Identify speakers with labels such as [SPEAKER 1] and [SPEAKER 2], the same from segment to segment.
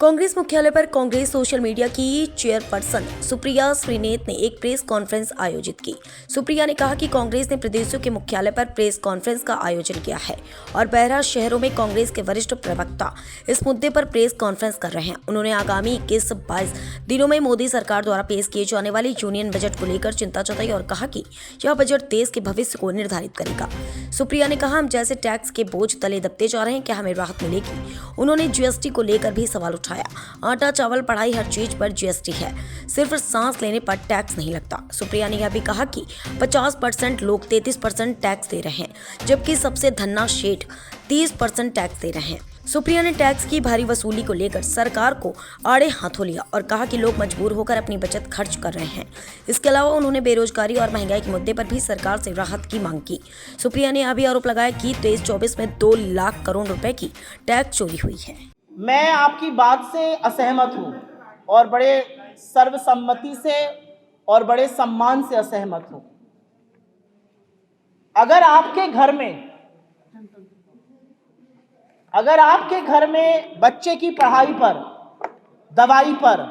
[SPEAKER 1] कांग्रेस मुख्यालय पर Congress social media की चेयरपर्सन सुप्रिया श्रीनेत ने एक प्रेस कॉन्फ्रेंस आयोजित की। सुप्रिया ने कहा कि कांग्रेस ने प्रदेशों के मुख्यालय पर प्रेस कॉन्फ्रेंस का आयोजन किया है और 12 शहरों में कांग्रेस के वरिष्ठ प्रवक्ता इस मुद्दे पर प्रेस कॉन्फ्रेंस कर रहे हैं। उन्होंने आगामी 21-22 दिनों में मोदी सरकार द्वारा पेश किए जाने वाले यूनियन बजट को लेकर चिंता जताई और कहा कि यह बजट देश के भविष्य को निर्धारित करेगा। सुप्रिया ने कहा, हम जैसे टैक्स के बोझ तले दबते जा रहे हैं, क्या हमें राहत मिलेगी? उन्होंने जीएसटी को लेकर भी सवाल उठाया। आटा, चावल, पढ़ाई, हर चीज पर जीएसटी है, सिर्फ सांस लेने पर टैक्स नहीं लगता। सुप्रिया ने यह भी कहा कि 50% लोग 33% टैक्स दे रहे हैं, जबकि सबसे धन्ना शेठ 30% टैक्स दे रहे हैं। सुप्रिया ने टैक्स की भारी वसूली को लेकर सरकार को आड़े हाथों लिया और कहा कि लोग मजबूर होकर अपनी बचत खर्च कर रहे हैं। इसके अलावा उन्होंने बेरोजगारी और महंगाई के मुद्दे पर भी सरकार से राहत की मांग की। सुप्रिया ने यह भी आरोप लगाया कि 23-24 में 2 लाख करोड़ रुपए की टैक्स चोरी हुई है।
[SPEAKER 2] मैं आपकी बात से असहमत हूं और बड़े सर्वसम्मति से और बड़े सम्मान से असहमत हूं। अगर आपके घर में बच्चे की पढ़ाई पर, दवाई पर,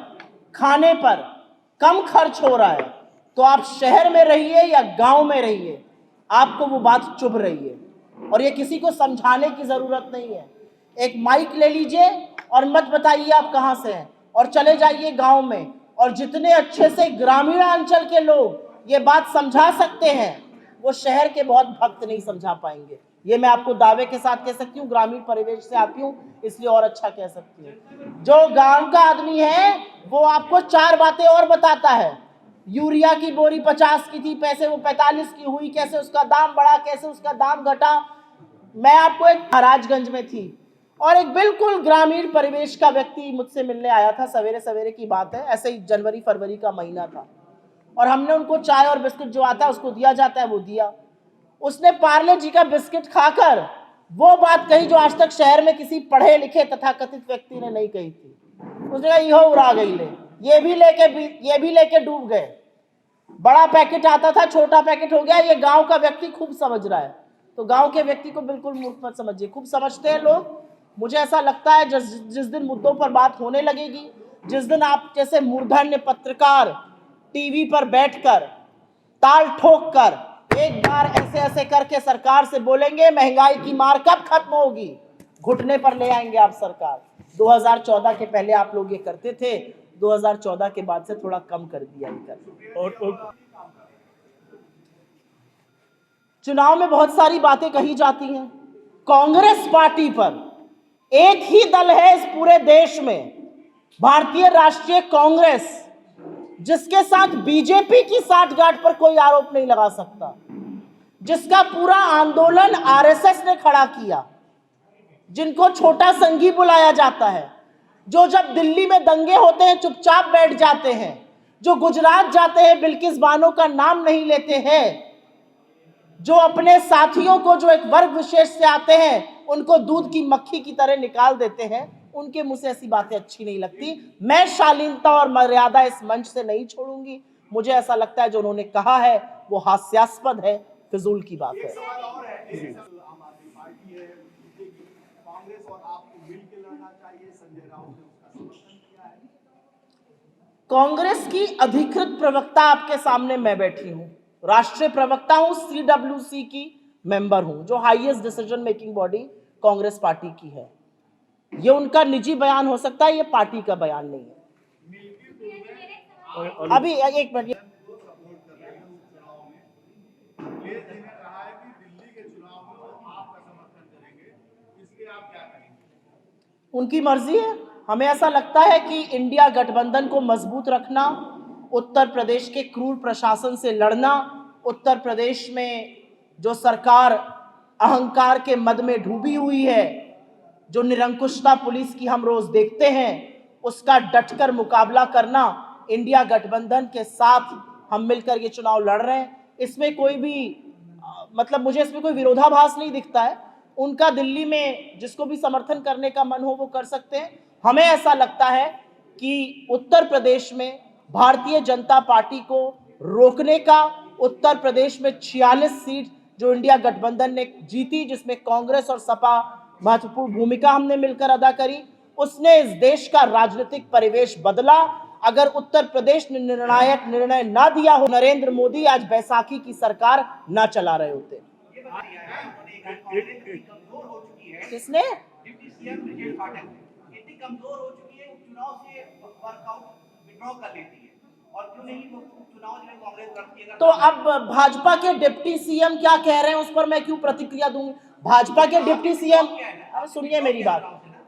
[SPEAKER 2] खाने पर कम खर्च हो रहा है तो आप शहर में रहिए या गांव में रहिए, आपको वो बात चुभ रही है और ये किसी को समझाने की जरूरत नहीं है। एक माइक ले लीजिए और मत बताइए आप कहां से हैं और चले जाइए गांव में, और जितने अच्छे से ग्रामीण अंचल के लोग ये बात समझा सकते हैं वो शहर के बहुत भक्त नहीं समझा पाएंगे। ये मैं आपको दावे के साथ कह सकती हूँ, ग्रामीण परिवेश से आती हूँ इसलिए और अच्छा कह सकती हूँ। जो गांव का आदमी है वो आपको 4 बातें और बताता है। यूरिया की बोरी 50 की थी, पैसे वो 45 की हुई, कैसे उसका दाम बढ़ा, कैसे उसका दाम घटा। मैं आपको एक महाराजगंज में थी और एक बिल्कुल ग्रामीण परिवेश का व्यक्ति मुझसे मिलने आया था। सवेरे सवेरे की बात है, ऐसे ही जनवरी फरवरी का महीना था और हमने उनको चाय और बिस्किट जो आता है उसको दिया जाता है वो दिया। उसने पार्ले जी का बिस्किट खाकर वो बात कही जो आज तक शहर में किसी पढ़े लिखे तथाकथित व्यक्ति ने नहीं कही थी। उसने कहा इहो उड़ा गई ले, ये भी लेके डूब गए। बड़ा पैकेट आता था, छोटा पैकेट हो गया। ये गांव का व्यक्ति खूब समझ रहा है, तो गांव के व्यक्ति को बिल्कुल मूर्ख मत समझिए, खूब समझते हैं लोग। मुझे ऐसा लगता है जिस दिन मुद्दों पर बात होने लगेगी, जिस दिन आप जैसे मूर्धन्य पत्रकार टीवी पर बैठकर ताल ठोक कर एक बार ऐसे ऐसे करके सरकार से बोलेंगे महंगाई की मार कब खत्म होगी, घुटने पर ले आएंगे आप सरकार। 2014 के पहले आप लोग ये करते थे, 2014 के बाद से थोड़ा कम कर दिया और चुनाव में बहुत सारी बातें कही जाती हैं। कांग्रेस पार्टी पर एक ही दल है इस पूरे देश में, भारतीय राष्ट्रीय कांग्रेस, जिसके साथ बीजेपी की साठगांठ पर कोई आरोप नहीं लगा सकता, जिसका पूरा आंदोलन आरएसएस ने खड़ा किया, जिनको छोटा संघी बुलाया जाता है, जो जब दिल्ली में दंगे होते हैं चुपचाप बैठ जाते हैं, जो गुजरात जाते हैं बिल्किस बानो का नाम नहीं लेते हैं, जो अपने साथियों को जो एक वर्ग विशेष से आते हैं उनको दूध की मक्खी की तरह निकाल देते हैं, उनके मुंह से ऐसी बातें अच्छी नहीं लगती। मैं शालीनता और मर्यादा इस मंच से नहीं छोड़ूंगी। मुझे ऐसा लगता है जो उन्होंने कहा है वो हास्यास्पद है, फिजूल की बात है। कांग्रेस की अधिकृत प्रवक्ता आपके सामने मैं बैठी हूं, राष्ट्रीय प्रवक्ता हूं, CWC की मेंबर हूं, जो highest decision making body Congress party की है। ये उनका निजी बयान हो सकता है, ये पार्टी का बयान नहीं है। अभी एक मिनट, उनकी मर्जी है। हमें ऐसा लगता है कि इंडिया गठबंधन को मजबूत रखना, उत्तर प्रदेश के क्रूर प्रशासन से लड़ना, उत्तर प्रदेश में जो सरकार अहंकार के मद में डूबी हुई है, जो निरंकुशता पुलिस की हम रोज देखते हैं, उसका डटकर मुकाबला करना, इंडिया गठबंधन के साथ हम मिलकर ये चुनाव लड़ रहे हैं। इसमें कोई भी मुझे इसमें कोई विरोधाभास नहीं दिखता है। उनका दिल्ली में जिसको भी समर्थन करने का मन हो वो कर सकते हैं। हमें ऐसा लगता है कि उत्तर प्रदेश में भारतीय जनता पार्टी को रोकने का, उत्तर प्रदेश में 46 सीट जो इंडिया गठबंधन ने जीती, जिसमें कांग्रेस और सपा महत्वपूर्ण भूमिका हमने मिलकर अदा करी, उसने इस देश का राजनीतिक परिवेश बदला। अगर उत्तर प्रदेश ने निर्णायक निर्णय ना दिया हो, नरेंद्र मोदी आज बैसाखी की सरकार ना चला रहे होते। किसने?
[SPEAKER 3] डिप्टी सीएम ब्रिजेश पाठक इतनी कमजोर हो चुकी है, उपचुनाव से वर्कआउट विड्रॉ कर लेती है, और क्यों नहीं वो उपचुनाव में कांग्रेस लड़ती है।
[SPEAKER 2] तो अब भाजपा के डिप्टी सीएम क्या कह रहे हैं उस पर मैं क्यों प्रतिक्रिया दूंगी? भाजपा के डिप्टी सीएम, अरे सुनिए मेरी बात,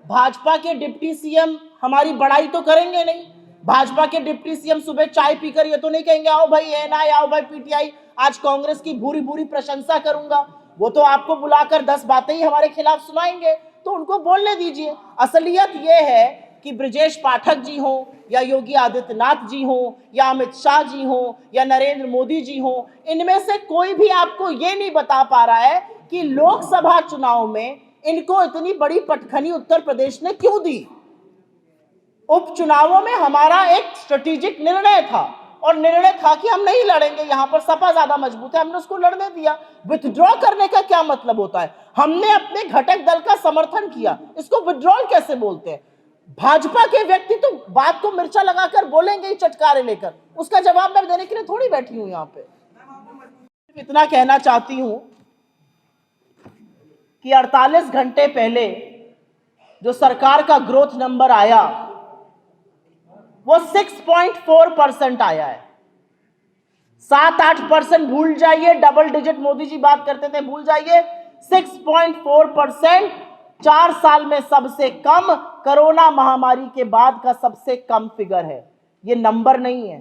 [SPEAKER 2] भाजपा के डिप्टी सीएम हमारी बड़ाई तो करेंगे नहीं। भाजपा के डिप्टी सीएम सुबह चाय पीकर ये तो नहीं कहेंगे आओ भाई एनआई, आओ भाई पीटीआई, आज कांग्रेस की भूरी भूरी प्रशंसा करूंगा। वो तो आपको बुलाकर 10 बातें ही हमारे खिलाफ सुनाएंगे, तो उनको बोलने दीजिए। असलियत ये है कि ब्रिजेश पाठक जी हो या योगी आदित्यनाथ जी हो या अमित शाह जी हो या नरेंद्र मोदी जी हो, इनमें से कोई भी आपको ये नहीं बता पा रहा है कि लोकसभा चुनाव में इनको इतनी बड़ी पटखनी उत्तर प्रदेश ने क्यों दी। उपचुनावों में हमारा एक स्ट्रेटेजिक निर्णय था, और निर्णय था कि हम नहीं लड़ेंगे, यहां पर सपा ज्यादा मजबूत है, हमने उसको लड़ने दिया। विथड्रॉ करने का क्या मतलब होता है? हमने अपने घटक दल का समर्थन किया, इसको विथड्रॉल कैसे बोलते हैं? भाजपा के व्यक्ति तो बात को मिर्चा लगाकर बोलेंगे ही चटकारे लेकर, उसका जवाब मैं देने के लिए थोड़ी बैठी हूं यहां पे। इतना कहना चाहती हूं कि 48 घंटे पहले जो सरकार का ग्रोथ नंबर आया वो 6.4% आया है। 7-8% भूल जाइए, डबल डिजिट मोदी जी बात करते थे, भूल जाइए। 6.4% 4 साल में सबसे कम, कोरोना महामारी के बाद का सबसे कम फिगर है। ये नंबर नहीं है,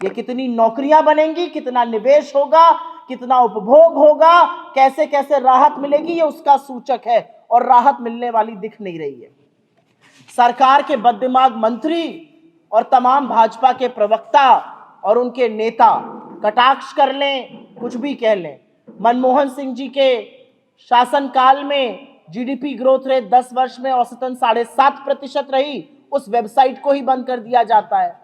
[SPEAKER 2] ये कितनी नौकरियां बनेंगी, कितना निवेश होगा, कितना उपभोग होगा, कैसे कैसे राहत मिलेगी, ये उसका सूचक है, और राहत मिलने वाली दिख नहीं रही है। सरकार के बददिमाग मंत्री और तमाम भाजपा के प्रवक्ता और उनके नेता कटाक्ष कर लें, कुछ भी कह लें। मनमोहन सिंह जी के शासनकाल में जीडीपी ग्रोथ रेट 10 वर्ष में औसतन 7.5% रही, उस वेबसाइट को ही बंद कर दिया जाता है।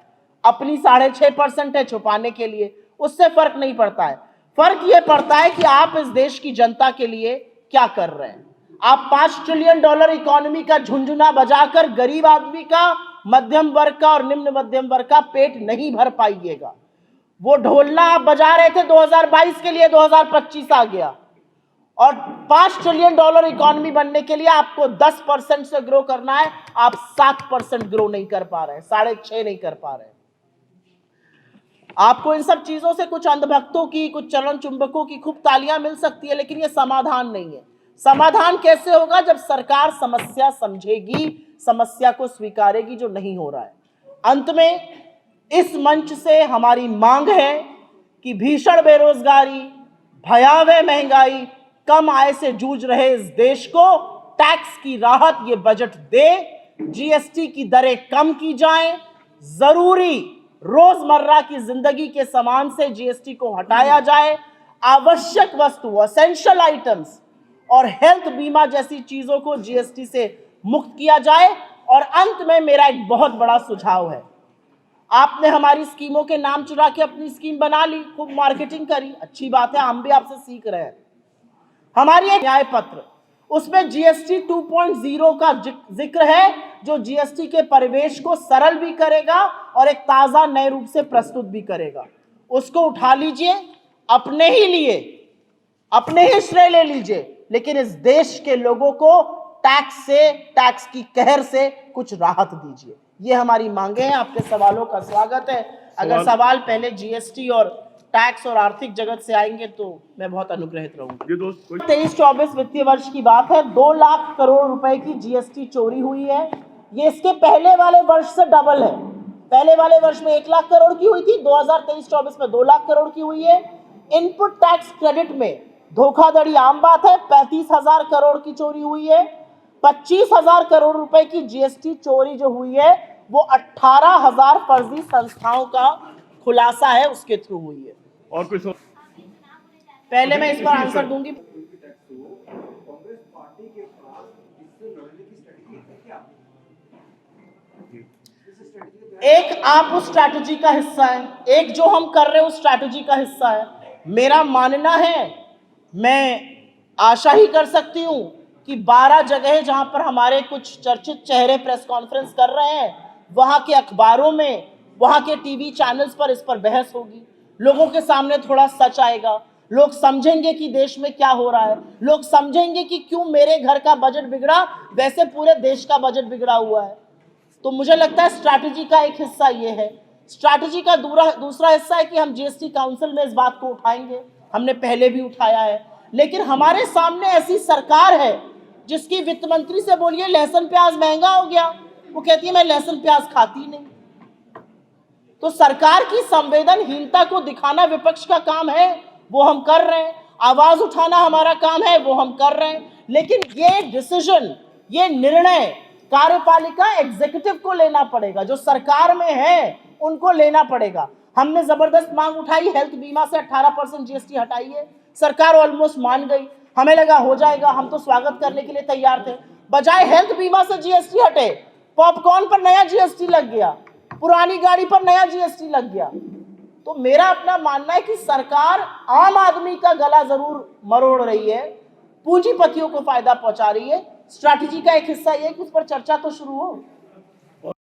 [SPEAKER 2] अपनी 6.5% है छुपाने के लिए, उससे फर्क नहीं पड़ता है। फर्क यह पड़ता है कि आप इस देश की जनता के लिए क्या कर रहे हैं। आप $5 ट्रिलियन इकोनॉमी का झुंझुना बजाकर गरीब आदमी का, मध्यम वर्ग का और निम्न मध्यम वर्ग का पेट नहीं भर पाइएगा। वो ढोलना आप बजा रहे थे 2022 के लिए, 2025 आ गया, और $5 ट्रिलियन इकोनॉमी बनने के लिए आपको 10% से ग्रो करना है, आप 7% ग्रो नहीं कर पा रहे हैं, 6.5 नहीं कर पा रहे हैं। आपको इन सब चीजों से कुछ अंधभक्तों की, कुछ चरण चुंबकों की खूब तालियां मिल सकती है, लेकिन ये समाधान नहीं है। समाधान कैसे होगा? जब सरकार समस्या समझेगी, समस्या को स्वीकारेगी, जो नहीं हो रहा है। अंत में इस मंच से हमारी मांग है कि भीषण बेरोजगारी, भयावह महंगाई, कम आय से जूझ रहे इस देश को टैक्स की राहत ये बजट दे। जीएसटी की दरें कम की जाएं, जरूरी रोजमर्रा की जिंदगी के सामान से जीएसटी को हटाया जाए, आवश्यक वस्तु, एसेंशियल आइटम्स और हेल्थ बीमा जैसी चीजों को जीएसटी से मुक्त किया जाए। और अंत में मेरा एक बहुत बड़ा सुझाव है, आपने हमारी स्कीमों के नाम चुरा के अपनी स्कीम बना ली, खूब मार्केटिंग करी, अच्छी बात है, हम भी आपसे सीख रहे हैं। हमारी एक न्याय पत्र, उसमें जीएसटी 2.0 का जिक्र है, जो जीएसटी के परिवेश को सरल भी करेगा और एक ताजा नए रूप से प्रस्तुत भी करेगा। उसको उठा लीजिए, अपने ही लिए, अपने ही श्रेय ले लीजिए, लेकिन इस देश के लोगों को टैक्स की कहर से कुछ राहत दीजिए। ये हमारी मांगे हैं। आपके सवालों का स्वागत है। अगर सवाल पहले जीएसटी और टैक्स और आर्थिक जगत से आएंगे तो मैं बहुत अनुग्रहित रहूंगा। 23-24 वित्तीय वर्ष की बात है, 2 लाख करोड़ रुपए की जीएसटी चोरी हुई है। ये इसके पहले वाले वर्ष से डबल है। पहले वाले वर्ष में 1 लाख करोड़ की हुई थी, 2023-24 में 2 लाख करोड़ की हुई है। इनपुट टैक्स क्रेडिट में धोखाधड़ी आम बात है, 35,000 करोड़ की चोरी हुई है। 25,000 करोड़ रुपए की जीएसटी चोरी जो हुई है वो 18,000 फर्जी संस्थाओं का खुलासा है, उसके थ्रू हुई है।
[SPEAKER 4] और कोई
[SPEAKER 2] पहले मैं इस पर आंसर दूंगी। एक आप उस स्ट्रैटेजी का हिस्सा है, एक जो हम कर रहे हैं उस स्ट्रैटेजी का हिस्सा है। मेरा मानना है, मैं आशा ही कर सकती हूं कि 12 जगह जहां पर हमारे कुछ चर्चित चेहरे प्रेस कॉन्फ्रेंस कर रहे हैं, वहां के अखबारों में, वहां के टीवी चैनल्स पर इस पर बहस होगी, लोगों के सामने थोड़ा सच आएगा, लोग समझेंगे कि देश में क्या हो रहा है, लोग समझेंगे कि क्यों मेरे घर का बजट बिगड़ा वैसे पूरे देश का बजट बिगड़ा हुआ है। तो मुझे लगता है स्ट्रैटेजी का एक हिस्सा ये है। स्ट्रैटेजी का दूसरा हिस्सा है कि हम जीएसटी काउंसिल में इस बात को उठाएंगे, हमने पहले भी उठाया है, लेकिन हमारे सामने ऐसी सरकार है जिसकी वित्त मंत्री से बोलिए लहसुन प्याज महंगा हो गया, वो कहती है मैं लहसुन प्याज खाती नहीं। तो सरकार की संवेदनहीनता को दिखाना विपक्ष का काम है, वो हम कर रहे हैं। आवाज उठाना हमारा काम है, वो हम कर रहे हैं। लेकिन ये डिसीजन, ये निर्णय कार्यपालिका एग्जीक्यूटिव को लेना पड़ेगा, जो सरकार में है उनको लेना पड़ेगा। हमने जबरदस्त मांग उठाई, हेल्थ बीमा से 18% जीएसटी हटाइए, सरकार ऑलमोस्ट मान गई, हमें लगा हो जाएगा, हम तो स्वागत करने के लिए तैयार थे। बजाय हेल्थ बीमा से जीएसटी हटे, पॉपकॉर्न पर नया जीएसटी लग गया, पुरानी गाड़ी पर नया जीएसटी लग गया। तो मेरा अपना मानना है कि सरकार आम आदमी का गला जरूर मरोड़ रही है, पूंजीपतियों को फायदा पहुंचा रही है। स्ट्रैटेजी का एक हिस्सा ये कि उस पर चर्चा तो शुरू हो।